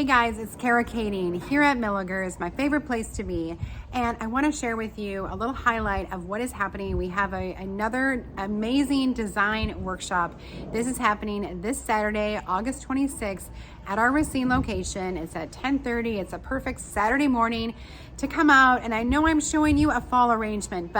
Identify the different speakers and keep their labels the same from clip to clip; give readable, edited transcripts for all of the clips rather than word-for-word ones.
Speaker 1: Hey guys, it's Kara Kading here at Milliger's, my favorite place to be. And I want to share with you a little highlight of what is happening. We have another amazing design workshop. This is happening this Saturday, August 26th at our Racine location. It's at 10:30. It's a perfect Saturday morning to come out. And I know I'm showing you a fall arrangement,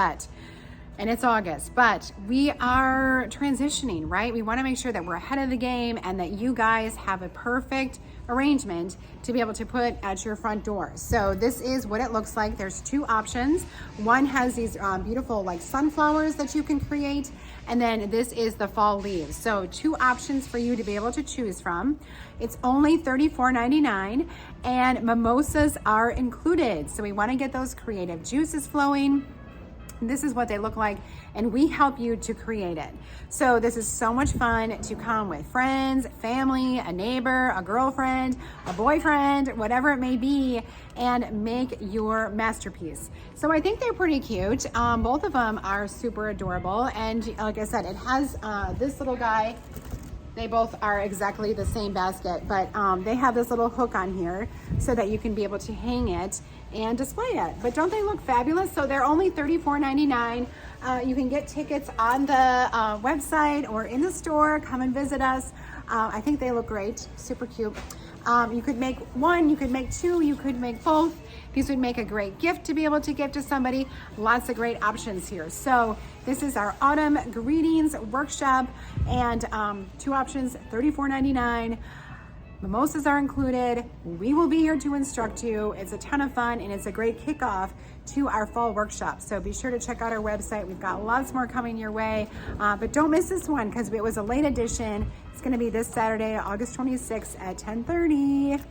Speaker 1: and it's August, but we are transitioning, right? We want to make sure that we're ahead of the game and that you guys have a perfect arrangement to be able to put at your front door. So this is what it looks like. There's two options. One has these beautiful like sunflowers that you can create, and then this is the fall leaves. So two options for you to be able to choose from. It's only $34.99 and mimosas are included. So we want to get those creative juices flowing. This is what they look like, and we help you to create it. So this is so much fun to come with friends, family, a neighbor, a girlfriend, a boyfriend, whatever it may be, and make your masterpiece. So I think they're pretty cute. Both of them are super adorable, and like I said, it has this little guy. They both are exactly the same basket, but they have this little hook on here so that you can be able to hang it and display it. But don't they look fabulous? So they're only $34.99. You can get tickets on the website or in the store. Come and visit us. I think they look great, super cute. You could make one, you could make two, you could make both. These would make a great gift to be able to give to somebody. Lots of great options here. So this is our autumn greetings workshop, and two options, $34.99. Mimosas are included. We will be here to instruct you. It's a ton of fun, and it's a great kickoff to our fall workshop. So be sure to check out our website. We've got lots more coming your way, but don't miss this one because it was a late edition. It's going to be this Saturday, August 26th at 10:30.